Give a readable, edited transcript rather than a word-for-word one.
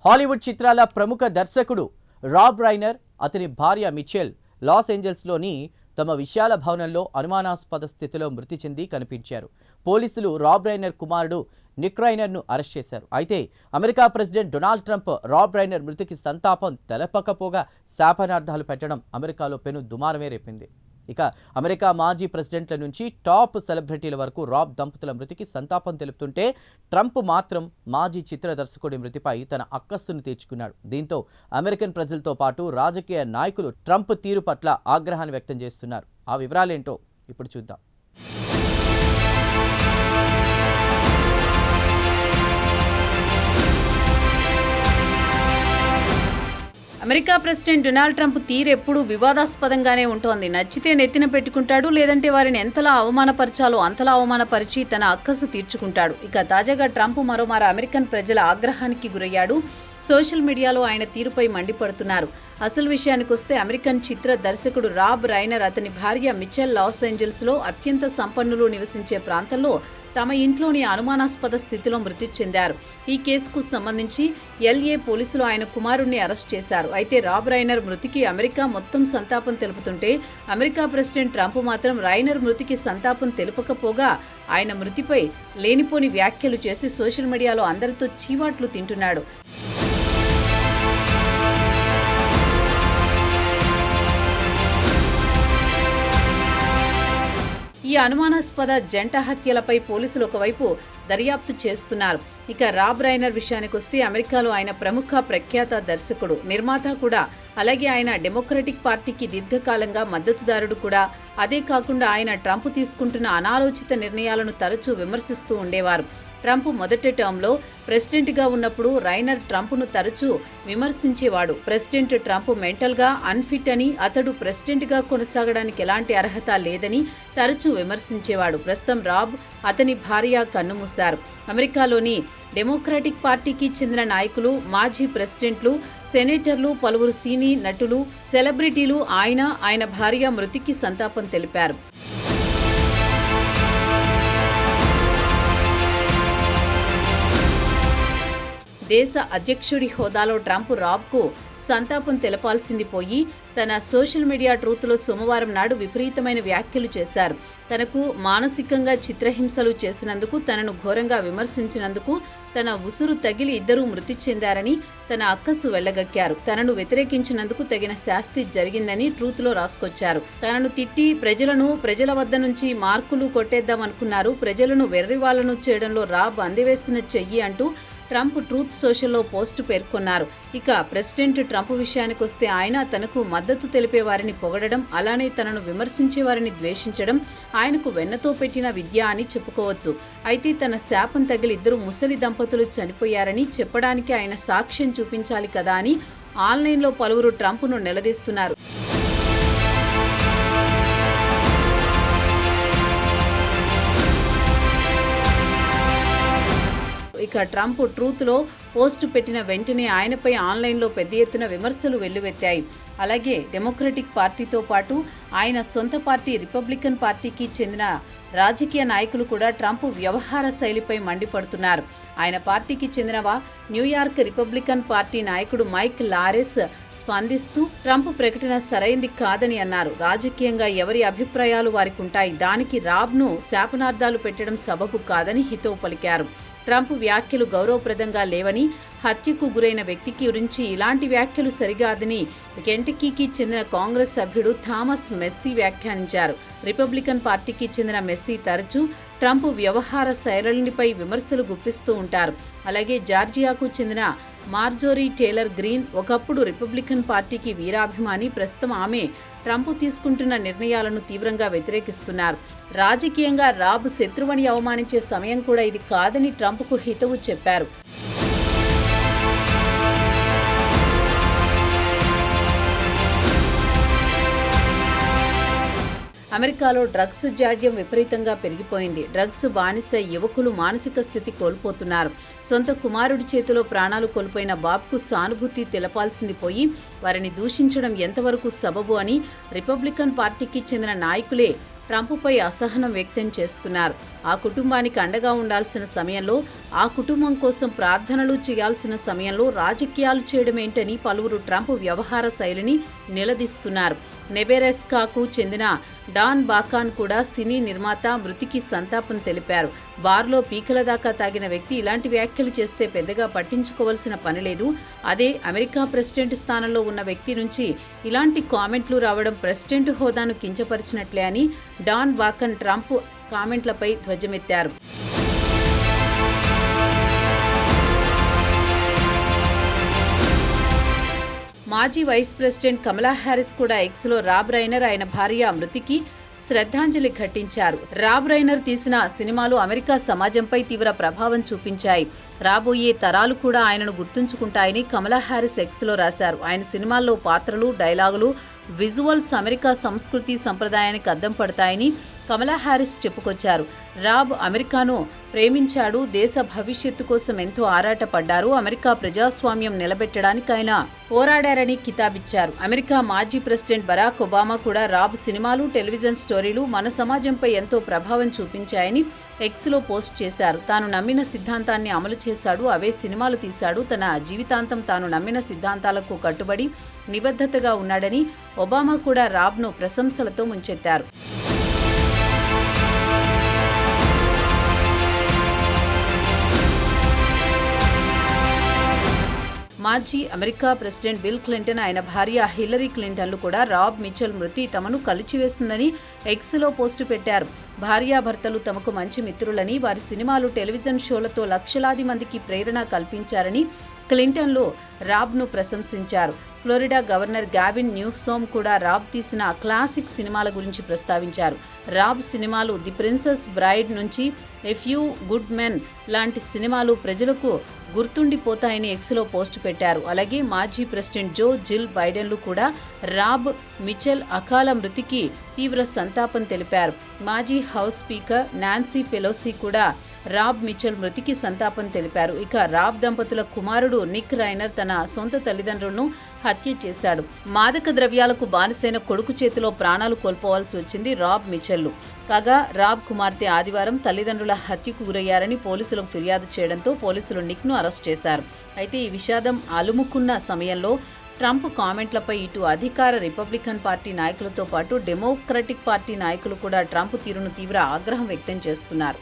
Hollywood చిత్రాల ప్రముఖ దర్శకుడు రాబ్ రైనర్, అతని భార్య మిచెల్ లాస్ ఏంజల్స్లోని తమ విశాల భవనంలో అనుమానాస్పద స్థితిలో మృతి చెంది కనిపించారు. పోలీసులు రాబ్ రైనర్ కుమారుడు నిక్ రైనర్ను అరెస్ట్ చేశారు. అయితే America president Donald Trump Rob Reiner మృతికి సంతాపం తెలపకపోగా శాపనార్థాలు పెట్టడం అమెరికాలో పెను దుమారమే రేపింది. ఇక అమెరికా మాజీ ప్రెసిడెంట్ల నుంచి టాప్ సెలబ్రిటీల వరకు రాబ్ దంపతుల మృతికి సంతాపం తెలుపుతుంటే ట్రంప్ మాత్రం మాజీ చిత్ర దర్శకుడి మృతిపై తన అక్కస్సును తీర్చుకున్నాడు. దీంతో అమెరికన్ ప్రజలతో పాటు రాజకీయ నాయకులు ట్రంప్ తీరు పట్ల ఆగ్రహాన్ని వ్యక్తం చేస్తున్నారు. ఆ వివరాలేంటో ఇప్పుడు చూద్దాం. అమెరికా ప్రెసిడెంట్ డొనాల్డ్ ట్రంప్ తీరు ఎప్పుడూ వివాదాస్పదంగానే ఉంటోంది. నచ్చితే నెత్తిన పెట్టుకుంటాడు, లేదంటే వారిని ఎంతలా అవమానపరచాలో అంతలా అవమానపరిచి తన అక్కసు తీర్చుకుంటాడు. ఇక తాజాగా ట్రంప్ మరోమారు అమెరికన్ ప్రజల ఆగ్రహానికి గురయ్యాడు. సోషల్ మీడియాలో ఆయన తీరుపై మండిపడుతున్నారు. అసలు విషయానికి వస్తే అమెరికన్ చిత్ర దర్శకుడు రాబ్ రైనర్, అతని భార్య మిచెల్ లాస్ ఏంజల్స్లో అత్యంత సంపన్నులు నివసించే ప్రాంతంలో తమ ఇంట్లోని అనుమానాస్పద స్థితిలో మృతి చెందారు. ఈ కేసుకు సంబంధించి LA పోలీసులు ఆయన కుమారుణ్ణి అరెస్ట్ చేశారు. అయితే రాబ్ రైనర్ మృతికి అమెరికా మొత్తం సంతాపం తెలుపుతుంటే అమెరికా ప్రెసిడెంట్ ట్రంప్ మాత్రం రైనర్ మృతికి సంతాపం తెలుపకపోగా ఆయన మృతిపై లేనిపోని వ్యాఖ్యలు చేసి సోషల్ మీడియాలో అందరితో చీవాట్లు తింటున్నాడు. ఈ అనుమానాస్పద జంట హత్యలపై పోలీసులు ఒకవైపు దర్యాప్తు చేస్తున్నారు. ఇక రాబ్ రైనర్ విషయానికి వస్తే అమెరికాలో ఆయన ప్రముఖ ప్రఖ్యాత దర్శకుడు, నిర్మాత కూడా. అలాగే ఆయన డెమోక్రటిక్ పార్టీకి దీర్ఘకాలంగా మద్దతుదారుడు కూడా. అదే కాకుండా ఆయన ట్రంప్ తీసుకుంటున్న అనాలోచిత నిర్ణయాలను తరచూ విమర్శిస్తూ ఉండేవారు. ట్రంప్ మొదటి టర్మ్లో ప్రెసిడెంట్గా ఉన్నప్పుడు రైనర్ ట్రంప్ను తరచూ విమర్శించేవాడు. ప్రెసిడెంట్ ట్రంప్ మెంటల్గా అన్ఫిట్ అని, అతడు ప్రెసిడెంట్గా కొనసాగడానికి ఎలాంటి అర్హత లేదని తరచూ విమర్శించేవాడు. ప్రస్తుతం రాబ్, అతని భార్య కన్నుమూశారు. అమెరికాలోని డెమోక్రాటిక్ పార్టీకి చెందిన నాయకులు, మాజీ ప్రెసిడెంట్లు, సెనేటర్లు, పలువురు సినీ నటులు, సెలబ్రిటీలు ఆయన భార్య మృతికి సంతాపం తెలిపారు. దేశ అధ్యక్షుడి హోదాలో ట్రంప్ రాబ్కు సంతాపం తెలపాల్సింది పోయి తన సోషల్ మీడియా ట్రూత్లో సోమవారం నాడు విపరీతమైన వ్యాఖ్యలు చేశారు. తనకు మానసికంగా చిత్రహింసలు చేసినందుకు, తనను ఘోరంగా విమర్శించినందుకు తన ఉసురు తగిలి ఇద్దరూ మృతి చెందారని తన అక్కసు వెళ్లగక్కారు. తనను వ్యతిరేకించినందుకు తగిన శాస్తి జరిగిందని ట్రూత్లో రాసుకొచ్చారు. తనను తిట్టి ప్రజల వద్ద నుంచి మార్కులు కొట్టేద్దామనుకున్నారు. ప్రజలను వెర్రివాళ్లను చేయడంలో రాబ్ అందివేసిన చెయ్యి అంటూ ట్రంప్ ట్రూత్ సోషల్లో పోస్టు పేర్కొన్నారు. ఇక ప్రెసిడెంట్ ట్రంప్ విషయానికి వస్తే ఆయన తనకు మద్దతు తెలిపే వారిని పొగడడం, అలానే తనను విమర్శించే వారిని ద్వేషించడం ఆయనకు వెన్నతో పెట్టిన విద్య అని చెప్పుకోవచ్చు. అయితే తన శాపం తగిలి ఇద్దరు ముసలి దంపతులు చనిపోయారని చెప్పడానికి ఆయన సాక్ష్యం చూపించాలి కదా అని ఆన్లైన్లో పలువురు ట్రంప్ను నిలదీస్తున్నారు. ఇక ట్రంప్ ట్రూత్లో పోస్టు పెట్టిన వెంటనే ఆయనపై ఆన్లైన్లో పెద్ద ఎత్తున విమర్శలు వెల్లువెత్తాయి. అలాగే డెమోక్రటిక్ పార్టీతో పాటు ఆయన సొంత పార్టీ రిపబ్లికన్ పార్టీకి చెందిన రాజకీయ నాయకులు కూడా ట్రంప్ వ్యవహార శైలిపై మండిపడుతున్నారు. ఆయన పార్టీకి చెందిన న్యూయార్క్ రిపబ్లికన్ పార్టీ నాయకుడు మైక్ లారెస్ స్పందిస్తూ ట్రంప్ ప్రకటన సరైంది కాదని అన్నారు. రాజకీయంగా ఎవరి అభిప్రాయాలు వారికి ఉంటాయి, దానికి రాబ్ను శాపనార్థాలు పెట్టడం సబబు కాదని హితవు పలికారు. ట్రంప్ వ్యాఖ్యలు గౌరవప్రదంగా లేవని, హత్యకు గురైన వ్యక్తికి గురించి ఇలాంటి వ్యాఖ్యలు సరికాదని కెంటకీకి చెందిన కాంగ్రెస్ సభ్యుడు థామస్ మెస్సీ వ్యాఖ్యానించారు. రిపబ్లికన్ పార్టీకి చెందిన మెస్సీ తరచూ ట్రంప్ వ్యవహార శైలిపై విమర్శలు గుప్పిస్తూ ఉంటారు. అలాగే జార్జియాకు చెందిన మార్జోరీ టేలర్ గ్రీన్ ఒకప్పుడు రిపబ్లికన్ పార్టీకి వీరాభిమాని. ప్రస్తుతం ఆమె ట్రంప్ తీసుకుంటున్న నిర్ణయాలను తీవ్రంగా వ్యతిరేకిస్తున్నారు. రాజకీయంగా రాబ్ శత్రువని అవమానించే సమయం కూడా ఇది కాదని ట్రంప్కు హితవు చెప్పారు. అమెరికాలో డ్రగ్స్ జాడ్యం విపరీతంగా పెరిగిపోయింది. డ్రగ్స్ బానిస యువకులు మానసిక స్థితి కోల్పోతున్నారు. సొంత కుమారుడి చేతిలో ప్రాణాలు కోల్పోయిన బాబ్కు సానుభూతి తెలపాల్సింది పోయి వారిని దూషించడం ఎంతవరకు సబబు అని రిపబ్లికన్ పార్టీకి చెందిన నాయకులే ట్రంప్పై అసహనం వ్యక్తం చేస్తున్నారు. ఆ కుటుంబానికి అండగా ఉండాల్సిన సమయంలో, ఆ కుటుంబం కోసం ప్రార్థనలు చేయాల్సిన సమయంలో రాజకీయాలు చేయడమేంటని పలువురు ట్రంప్ వ్యవహార శైలిని నిలదీస్తున్నారు. నెబ్రాస్కాకు చెందిన డాన్ బాకాన్ కూడా సినీ నిర్మాత మృతికి సంతాపం తెలిపారు. బార్లో పీకల దాకా తాగిన వ్యక్తి ఇలాంటి వ్యాఖ్యలు చేస్తే పెద్దగా పట్టించుకోవాల్సిన పని లేదు. అదే అమెరికా ప్రెసిడెంట్ స్థానంలో ఉన్న వ్యక్తి నుంచి ఇలాంటి కామెంట్లు రావడం ప్రెసిడెంట్ హోదాను కించపరిచినట్లే అని డాన్ బాకన్ ట్రంప్ కామెంట్లపై ధ్వజమెత్తారు. మాజీ వైస్ ప్రెసిడెంట్ కమలా హ్యారిస్ కూడా ఎక్స్లో రాబ్ రైనర్ ఆయన భార్య మృతికి శ్రద్ధాంజలి ఘటించారు. రాబ్ రైనర్ తీసిన సినిమాలు అమెరికా సమాజంపై తీవ్ర ప్రభావం చూపించాయి. రాబోయే తరాలు కూడా ఆయనను గుర్తుంచుకుంటాయని కమలా హ్యారిస్ ఎక్స్లో రాశారు. ఆయన సినిమాల్లో పాత్రలు, డైలాగులు, విజువల్స్ అమెరికా సంస్కృతి సంప్రదాయానికి అద్దం పడతాయని కమలా హ్యారిస్ చెప్పుకొచ్చారు. రాబ్ అమెరికాను ప్రేమించాడు, దేశ భవిష్యత్తు కోసం ఎంతో ఆరాటపడ్డారు, అమెరికా ప్రజాస్వామ్యం నిలబెట్టడానికి ఆయన పోరాడారని కితాబిచ్చారు. అమెరికా మాజీ ప్రెసిడెంట్ బరాక్ ఒబామా కూడా రాబ్ సినిమాలు, టెలివిజన్ స్టోరీలు మన సమాజంపై ఎంతో ప్రభావం చూపించాయని ఎక్స్లో పోస్ట్ చేశారు. తాను నమ్మిన సిద్ధాంతాన్ని అమలు చేశాడు, అవే సినిమాలు తీశాడు, తన జీవితాంతం తాను నమ్మిన సిద్ధాంతాలకు కట్టుబడి నిబద్ధతగా ఉన్నాడని ఒబామా కూడా రాబ్ను ప్రశంసలతో ముంచెత్తారు. మాజీ అమెరికా ప్రెసిడెంట్ బిల్ క్లింటన్, ఆయన భార్య హిల్లరీ క్లింటన్లు కూడా రాబ్ మిచెల్ మృతి తమను కలిచివేసిందని ఎక్స్లో పోస్టు పెట్టారు. భార్యాభర్తలు తమకు మంచి మిత్రులని, వారి సినిమాలు, టెలివిజన్ షోలతో లక్షలాది మందికి ప్రేరణ కల్పించారని క్లింటన్లు రాబ్ను ప్రశంసించారు. ఫ్లోరిడా గవర్నర్ గావిన్ న్యూసోమ్ కూడా రాబ్ తీసిన క్లాసిక్ సినిమాల గురించి ప్రస్తావించారు. రాబ్ సినిమాలు ది ప్రిన్సెస్ బ్రైడ్ నుంచి ఎ ఫ్యూ గుడ్ మెన్ లాంటి సినిమాలు ప్రజలకు గుర్తుండిపోతాయని ఎక్స్లో పోస్టు పెట్టారు. అలాగే మాజీ ప్రెసిడెంట్ జిల్ బైడెన్లు కూడా రాబ్ మిచెల్ అకాల మృతికి తీవ్ర సంతాపం తెలిపారు. మాజీ హౌస్ స్పీకర్ నాన్సీ పెలోసి కూడా రాబ్ మిచెల్ మృతికి సంతాపం తెలిపారు. ఇక రాబ్ దంపతుల కుమారుడు నిక్ రైనర్ తన సొంత తల్లిదండ్రులను హత్య చేశాడు. మాదక ద్రవ్యాలకు బానిసైన కొడుకు చేతిలో ప్రాణాలు కోల్పోవాల్సి వచ్చింది రాబ్ మిచెల్లు. కాగా రాబ్ కుమార్తె ఆదివారం తల్లిదండ్రుల హత్యకు గురయ్యారని పోలీసులకు ఫిర్యాదు చేయడంతో పోలీసులు నిక్ను అరెస్ట్ చేశారు. అయితే ఈ విషాదం అలుముకున్న సమయంలో ట్రంప్ కామెంట్లపై ఇటు అధికార రిపబ్లికన్ పార్టీ నాయకులతో పాటు డెమోక్రటిక్ పార్టీ నాయకులు కూడా ట్రంప్ తీరును తీవ్ర ఆగ్రహం వ్యక్తం చేస్తున్నారు.